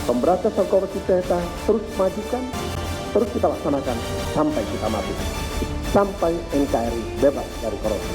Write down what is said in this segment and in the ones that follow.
Pemberantasan korupsi kita terus majukan, terus kita laksanakan sampai kita mati. Sampai NKRI bebas dari korupsi.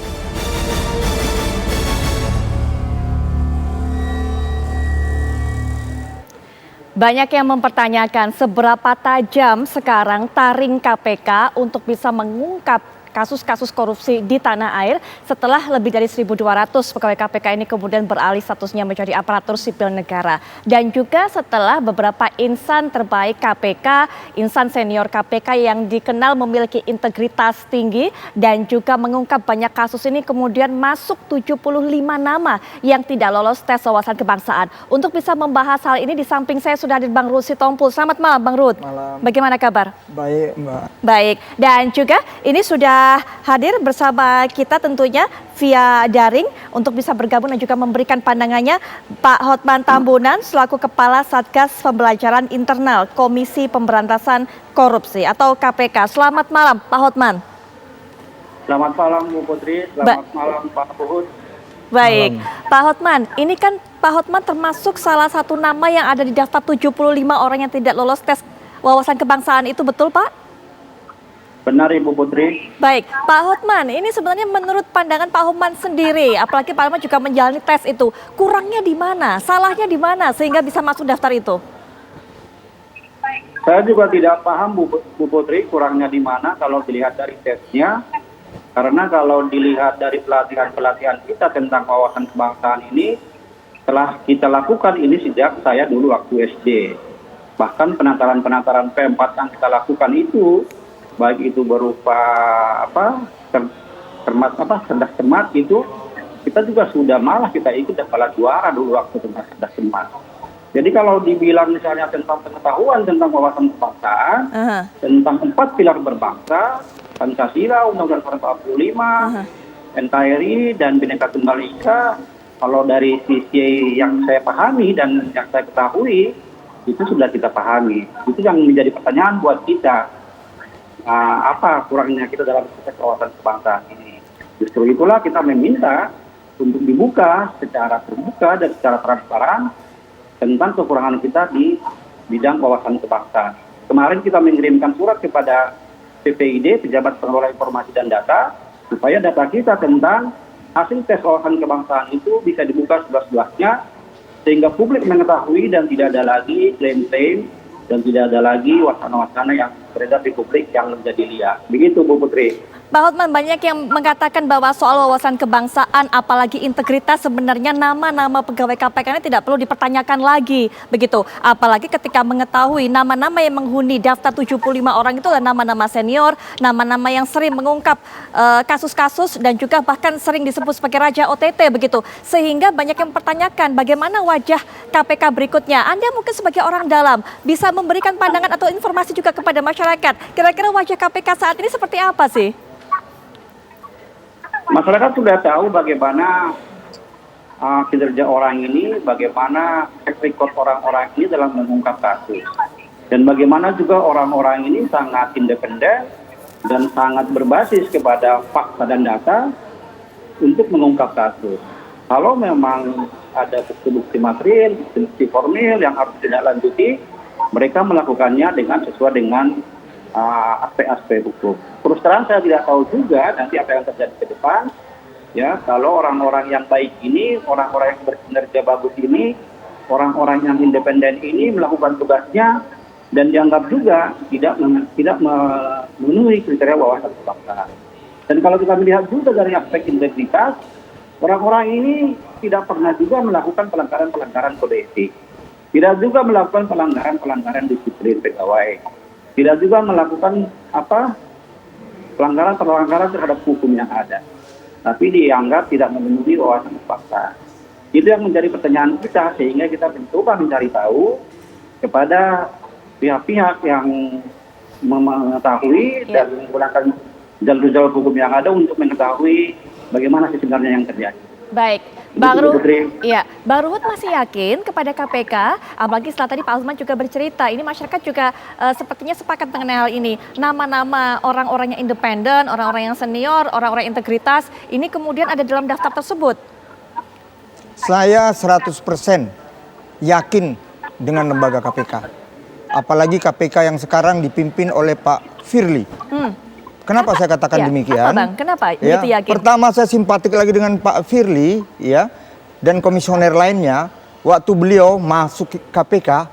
Banyak yang mempertanyakan seberapa tajam sekarang taring KPK untuk bisa mengungkap kasus-kasus korupsi di tanah air setelah lebih dari 1.200 pegawai KPK ini kemudian beralih statusnya menjadi aparatur sipil negara. Dan juga setelah beberapa insan terbaik KPK, insan senior KPK yang dikenal memiliki integritas tinggi dan juga mengungkap banyak kasus ini kemudian masuk 75 nama yang tidak lolos tes wawasan kebangsaan. Untuk bisa membahas hal ini di samping saya sudah hadir Bang Ruth Sitompul. Selamat malam Bang Ruth. Malam. Bagaimana kabar? Baik Mbak. Baik, dan juga ini sudah hadir bersama kita tentunya via daring untuk bisa bergabung dan juga memberikan pandangannya Pak Hotman Tambunan selaku Kepala Satgas Pembelajaran Internal Komisi Pemberantasan Korupsi atau KPK. Selamat malam Pak Hotman. Selamat malam Bu Putri, selamat malam Pak Puhut. Baik, Pak Hotman, ini kan Pak Hotman termasuk salah satu nama yang ada di daftar 75 orang yang tidak lolos tes wawasan kebangsaan, itu betul Pak? Benar Ibu Putri. Baik, Pak Hotman, ini sebenarnya menurut pandangan Pak Hotman sendiri, apalagi Pak Hotman juga menjalani tes itu, kurangnya di mana, salahnya di mana sehingga bisa masuk daftar itu? Saya juga tidak paham Bu Putri kurangnya di mana kalau dilihat dari tesnya. Karena kalau dilihat dari pelatihan-pelatihan kita tentang wawasan kebangsaan ini, telah kita lakukan ini sejak saya dulu waktu SD. Bahkan penataran-penataran P4 yang kita lakukan itu, baik itu berupa cerdas cermat itu, kita juga sudah malah kita ikut kepala juara dulu waktu tentang cerdas cermat. Jadi kalau dibilang misalnya tentang pengetahuan tentang wawasan kebangsaan, tentang 4 pilar berbangsa, Pancasila, Undang-Undang 45, NKRI dan Bhinneka Tunggal Ika, kalau dari sisi yang saya pahami dan yang saya ketahui, itu sudah kita pahami. Itu yang menjadi pertanyaan buat kita. Apa kurangnya kita dalam proses wawasan kebangsaan ini? Justru itulah kita meminta untuk dibuka secara terbuka dan secara transparan tentang kekurangan kita di bidang wawasan kebangsaan. Kemarin kita mengirimkan surat kepada PPID, Pejabat Pengelola Informasi dan Data, supaya data kita tentang hasil tes wawasan kebangsaan itu bisa dibuka seluas-luasnya, sehingga publik mengetahui dan tidak ada lagi klaim-klaim dan tidak ada lagi wacana-wacana yang beredar di publik yang menjadi liar. Begitu Bu Putri. Pak Hotman, banyak yang mengatakan bahwa soal wawasan kebangsaan apalagi integritas sebenarnya nama-nama pegawai KPK ini tidak perlu dipertanyakan lagi begitu. Apalagi ketika mengetahui nama-nama yang menghuni daftar 75 orang itu adalah nama-nama senior, nama-nama yang sering mengungkap kasus-kasus dan juga bahkan sering disebut sebagai Raja OTT begitu. Sehingga banyak yang mempertanyakan bagaimana wajah KPK berikutnya. Anda mungkin sebagai orang dalam bisa memberikan pandangan atau informasi juga kepada masyarakat. Kira-kira wajah KPK saat ini seperti apa sih? Masyarakat sudah tahu bagaimana kinerja orang ini, bagaimana track record orang-orang ini dalam mengungkap kasus. Dan bagaimana juga orang-orang ini sangat independen dan sangat berbasis kepada fakta dan data untuk mengungkap kasus. Kalau memang ada bukti-bukti material, bukti formil yang harus ditindaklanjuti, mereka melakukannya sesuai dengan aspek-aspek hukum. Terus terang saya tidak tahu juga nanti apa yang terjadi ke depan. Ya, kalau orang-orang yang baik ini, orang-orang yang berkinerja bagus ini, orang-orang yang independen ini melakukan tugasnya dan dianggap juga tidak memenuhi kriteria wawasan kebangsaan. Dan kalau kita melihat juga dari aspek integritas, orang-orang ini tidak pernah juga melakukan pelanggaran-pelanggaran kode etik, tidak juga melakukan pelanggaran-pelanggaran disiplin pegawai, tidak juga melakukan pelanggaran terhadap hukum yang ada, tapi dianggap tidak memenuhi wawasan kebangsaan. Itu yang menjadi pertanyaan kita, sehingga kita mencoba mencari tahu kepada pihak-pihak yang mengetahui dan menggunakan jalur-jalur hukum yang ada untuk mengetahui bagaimana sebenarnya yang terjadi. Baik, Bang Ruhut masih yakin kepada KPK, apalagi setelah tadi Pak Hotman juga bercerita, ini masyarakat juga sepertinya sepakat mengenai hal ini. Nama-nama orang-orang yang independen, orang-orang yang senior, orang-orang integritas, ini kemudian ada dalam daftar tersebut. Saya 100% yakin dengan lembaga KPK. Apalagi KPK yang sekarang dipimpin oleh Pak Firly. Kenapa saya katakan demikian? Apa Bang? Kenapa Ya, begitu yakin? pertama saya simpatik lagi dengan Pak Firly ya, dan komisioner lainnya. Waktu beliau masuk KPK,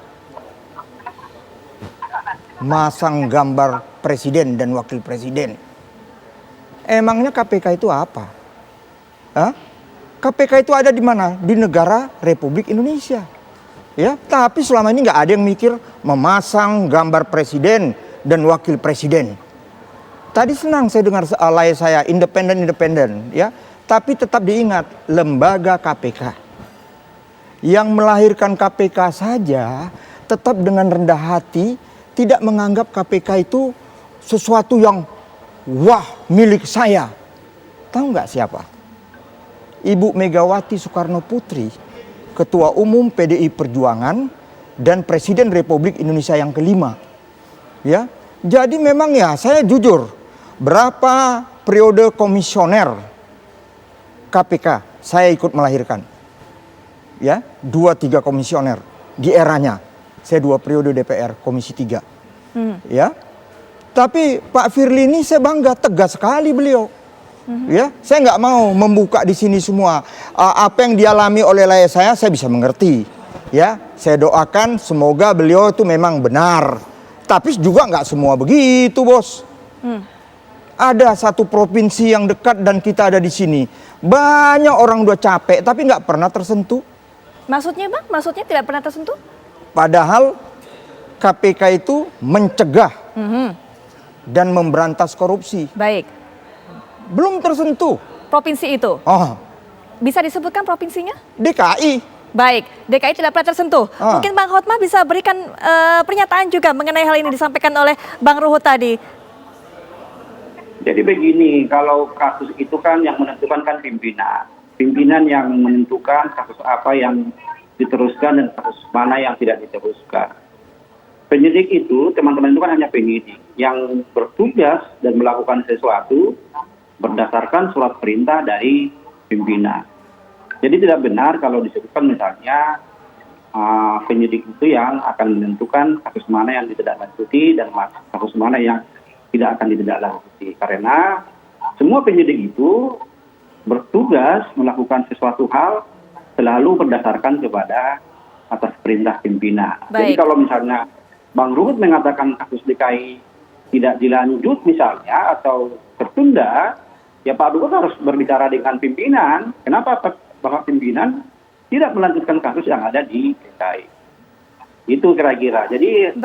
masang gambar presiden dan wakil presiden. Emangnya KPK itu apa? Hah? KPK itu ada di mana? Di negara Republik Indonesia. Ya, tapi selama ini nggak ada yang mikir memasang gambar presiden dan wakil presiden. Tadi senang saya dengar alay saya independen ya, tapi tetap diingat lembaga KPK yang melahirkan KPK saja tetap dengan rendah hati tidak menganggap KPK itu sesuatu yang wah milik saya. Tahu nggak siapa? Ibu Megawati Soekarno Putri, Ketua Umum PDI Perjuangan dan Presiden Republik Indonesia yang kelima. Ya, jadi memang ya saya jujur, berapa periode komisioner KPK saya ikut melahirkan. Ya, 2-3 komisioner di eranya. Saya 2 periode DPR Komisi 3. Ya. Tapi Pak Firly ini saya bangga, tegas sekali beliau. Ya, saya nggak mau membuka di sini semua. Apa yang dialami oleh saya bisa mengerti. Ya, saya doakan semoga beliau itu memang benar. Tapi juga nggak semua begitu, Bos. Ada satu provinsi yang dekat dan kita ada di sini. Banyak orang udah capek tapi nggak pernah tersentuh. Maksudnya Bang? Maksudnya tidak pernah tersentuh? Padahal KPK itu mencegah dan memberantas korupsi. Baik. Belum tersentuh. Provinsi itu? Oh, Bisa disebutkan provinsinya? DKI. Baik, DKI tidak pernah tersentuh. Mungkin Bang Hotma bisa berikan pernyataan juga mengenai hal ini disampaikan oleh Bang Ruhut tadi. Jadi begini, kalau kasus itu kan yang menentukan kan pimpinan. Pimpinan yang menentukan kasus apa yang diteruskan dan kasus mana yang tidak diteruskan. Penyidik itu, teman-teman itu kan hanya penyidik yang bertugas dan melakukan sesuatu berdasarkan surat perintah dari pimpinan. Jadi tidak benar kalau disebutkan misalnya penyidik itu yang akan menentukan kasus mana yang ditindaklanjuti dan kasus mana yang tidak akan ditindaklanjuti. Karena semua penyidik itu bertugas melakukan sesuatu hal selalu berdasarkan kepada atas perintah pimpinan. Baik. Jadi kalau misalnya Bang Ruhut mengatakan kasus DKI tidak dilanjut misalnya atau tertunda, ya Pak Ruhut harus berbicara dengan pimpinan. Kenapa Bapak pimpinan tidak melanjutkan kasus yang ada di DKI? Itu kira-kira. Jadi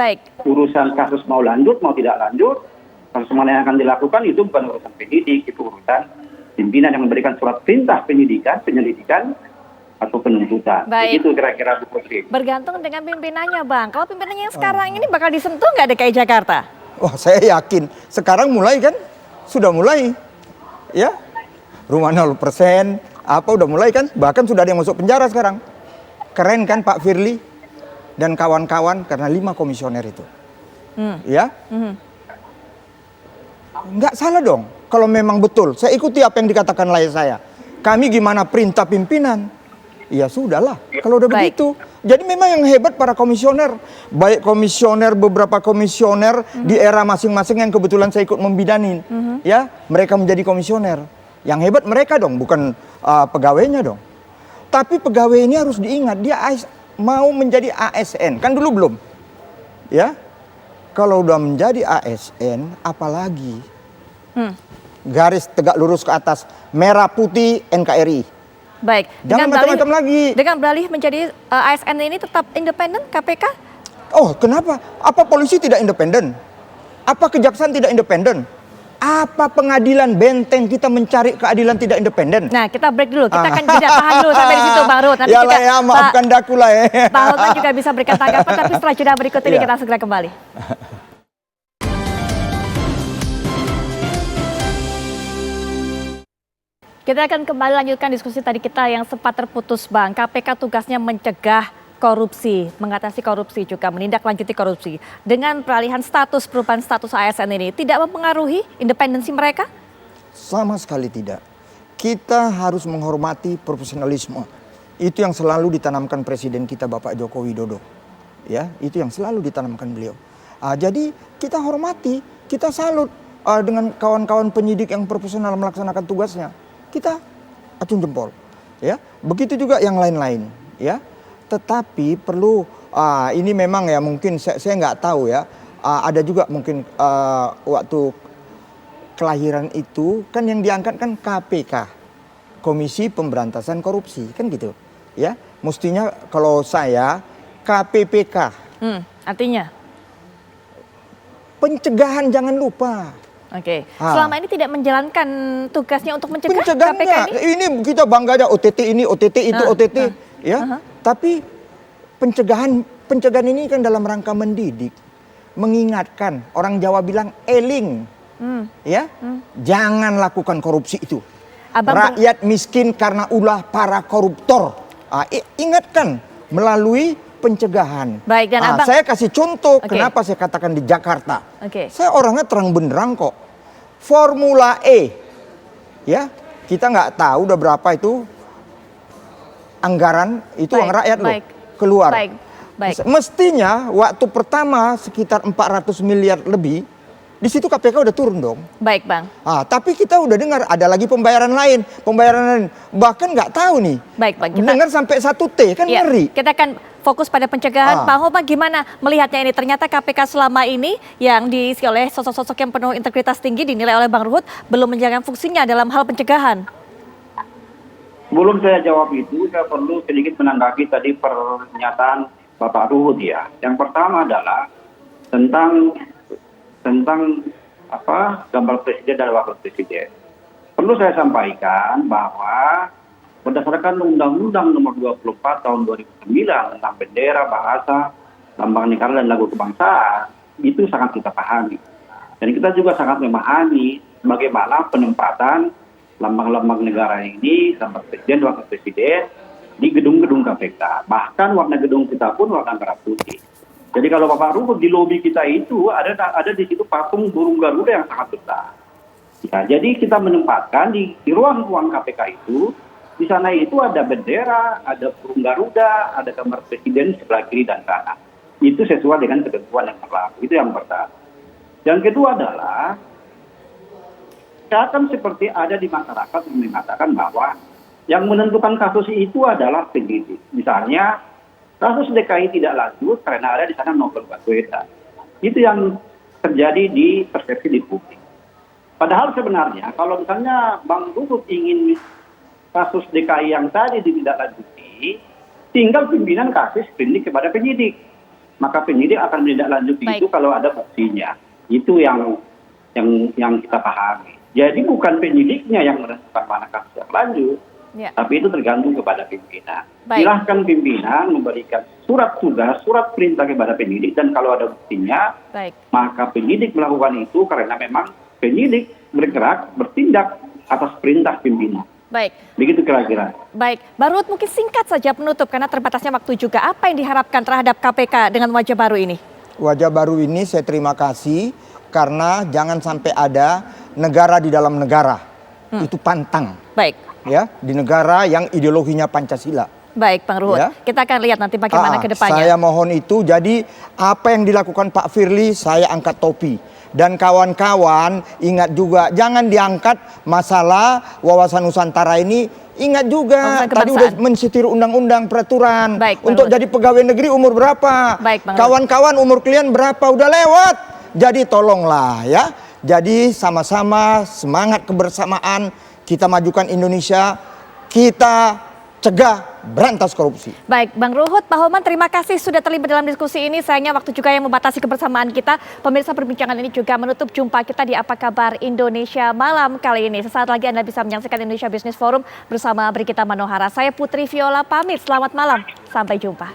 urusan kasus mau lanjut, mau tidak lanjut, kasus mana yang akan dilakukan itu bukan urusan penyidik, itu urusan pimpinan yang memberikan surat perintah penyelidikan atau penuntutan. Baik. Itu kira-kira Bu Putri. Bergantung dengan pimpinannya Bang. Kalau pimpinannya yang sekarang ini bakal disentuh nggak DKI Jakarta? Wah, saya yakin. Sekarang mulai kan? Sudah mulai. Ya. Rumah 0%, apa udah mulai kan? Bahkan sudah ada yang masuk penjara sekarang. Keren kan Pak Firly dan kawan-kawan karena 5 komisioner itu. Ya. Nggak salah dong. Kalau memang betul. Saya ikuti apa yang dikatakan saya. Kami gimana perintah pimpinan? Ya sudahlah, kalau udah begitu. Jadi memang yang hebat para komisioner. Baik komisioner, beberapa komisioner di era masing-masing yang kebetulan saya ikut membidanin. Ya, mereka menjadi komisioner. Yang hebat mereka dong, bukan pegawainya dong. Tapi pegawai ini harus diingat, dia mau menjadi ASN. Kan dulu belum. Ya, kalau udah menjadi ASN, apalagi garis tegak lurus ke atas, merah putih NKRI. Baik. Jangan macam-macam lagi. Dengan beralih menjadi ASN ini tetap independen KPK? Oh, kenapa? Apa polisi tidak independen? Apa kejaksaan tidak independen? Apa pengadilan benteng kita mencari keadilan tidak independen? Nah, kita break dulu. Kita akan jeda, tahan dulu sampai di situ Bang Ruhut. Nanti Yalah ya, maafkan daku lah ya. Pak Hotma juga bisa berikan tanggapan, tapi setelah jeda berikut ini kita segera kembali. Kita akan kembali lanjutkan diskusi tadi kita yang sempat terputus Bang. KPK tugasnya mencegah korupsi, mengatasi korupsi juga, menindaklanjuti korupsi. Dengan peralihan status, perubahan status ASN ini tidak mempengaruhi independensi mereka? Sama sekali tidak. Kita harus menghormati profesionalisme. Itu yang selalu ditanamkan Presiden kita Bapak Joko Widodo. Ya, itu yang selalu ditanamkan beliau. Jadi kita hormati, kita salut dengan kawan-kawan penyidik yang profesional melaksanakan tugasnya. Kita acung jempol. Ya, begitu juga yang lain-lain. Ya, tetapi perlu ini memang ya mungkin saya nggak tahu ya. Ada juga mungkin waktu kelahiran itu kan yang diangkat kan KPK, Komisi Pemberantasan Korupsi, kan gitu. Ya, mestinya kalau saya KPPK. Artinya? Pencegahan jangan lupa. Oke. Selama ini tidak menjalankan tugasnya untuk mencegah Pencegahan KPK ini? Ini kita bangga aja OTT ini, OTT itu, OTT. Ya, tapi pencegahan ini kan dalam rangka mendidik, mengingatkan. Orang Jawa bilang eling. Ya, jangan lakukan korupsi itu. Rakyat miskin karena ulah para koruptor. Ingatkan melalui pencegahan. Baik, dan Abang, saya kasih contoh kenapa saya katakan di Jakarta. Saya orangnya terang benderang kok. Formula E, ya kita nggak tahu udah berapa itu anggaran itu uang rakyat loh keluar. Mestinya waktu pertama sekitar 400 miliar lebih. Di situ KPK udah turun dong. Baik Bang. Tapi kita udah dengar ada lagi pembayaran lain. Bahkan nggak tahu nih. Baik Bang. Dengar sampai 1T kan ngeri. Kita akan fokus pada pencegahan. Pak Homa gimana melihatnya ini? Ternyata KPK selama ini yang diisi oleh sosok-sosok yang penuh integritas tinggi dinilai oleh Bang Ruhut belum menjalankan fungsinya dalam hal pencegahan. Sebelum saya jawab itu, saya perlu sedikit menanggapi tadi pernyataan Bapak Ruhut ya. Yang pertama adalah tentang gambar presiden dan wakil presiden. Perlu saya sampaikan bahwa berdasarkan Undang-Undang Nomor 24 Tahun 2009 tentang bendera, bahasa, lambang negara dan lagu kebangsaan itu sangat kita pahami. Dan kita juga sangat memahami bagaimana penempatan lambang-lambang negara ini, gambar presiden, wakil presiden di gedung-gedung KPK. Bahkan warna gedung kita pun warna merah putih. Jadi kalau Bapak Ruhut di lobi kita itu ada di situ patung burung Garuda yang sangat besar. Ya, jadi kita menempatkan di ruang-ruang KPK itu, di sana itu ada bendera, ada burung Garuda, ada gambar presiden sebelah kiri dan kanan. Itu sesuai dengan ketentuan yang berlaku. Itu yang pertama. Yang kedua adalah, akan seperti ada di masyarakat yang mengatakan bahwa yang menentukan kasus itu adalah penyidik. Misalnya, kasus DKI tidak lanjut karena ada di sana Novel Baswedan. Itu yang terjadi di persepsi di publik. Padahal sebenarnya kalau misalnya Bang Ruhut ingin kasus DKI yang tadi ditindaklanjuti, tinggal pimpinan kasih sprindik kepada penyidik. Maka penyidik akan menindaklanjuti itu kalau ada buktinya. Itu yang kita pahami. Jadi bukan penyidiknya yang menentukan mana kasus yang lanjut. Tapi itu tergantung kepada pimpinan. Silahkan pimpinan memberikan surat tugas, surat perintah kepada penyidik, dan kalau ada buktinya, maka penyidik melakukan itu karena memang penyidik bergerak, bertindak atas perintah pimpinan. Baik. Begitu kira-kira. Baik, Bang Ruhut mungkin singkat saja penutup karena terbatasnya waktu juga. Apa yang diharapkan terhadap KPK dengan wajah baru ini? Wajah baru ini saya terima kasih karena jangan sampai ada negara di dalam negara. Itu pantang. Baik. Ya, di negara yang ideologinya Pancasila. Baik, Bang Ruhut. Ya. Kita akan lihat nanti bagaimana ke depannya. Saya mohon itu. Jadi apa yang dilakukan Pak Firly, saya angkat topi. Dan kawan-kawan ingat juga, jangan diangkat masalah wawasan Nusantara ini. Ingat juga, tadi udah mensetir undang-undang peraturan. Baik, untuk jadi pegawai negeri umur berapa? Baik, kawan-kawan umur kalian berapa? Udah lewat. Jadi tolonglah ya. Jadi sama-sama semangat kebersamaan. Kita majukan Indonesia, kita cegah, berantas korupsi. Baik, Bang Ruhut, Pak Homan, terima kasih sudah terlibat dalam diskusi ini. Sayangnya waktu juga yang membatasi kebersamaan kita. Pemirsa, perbincangan ini juga menutup jumpa kita di Apa Kabar Indonesia malam kali ini. Sesaat lagi Anda bisa menyaksikan Indonesia Business Forum bersama Brigita Manohara. Saya Putri Viola pamit, selamat malam, sampai jumpa.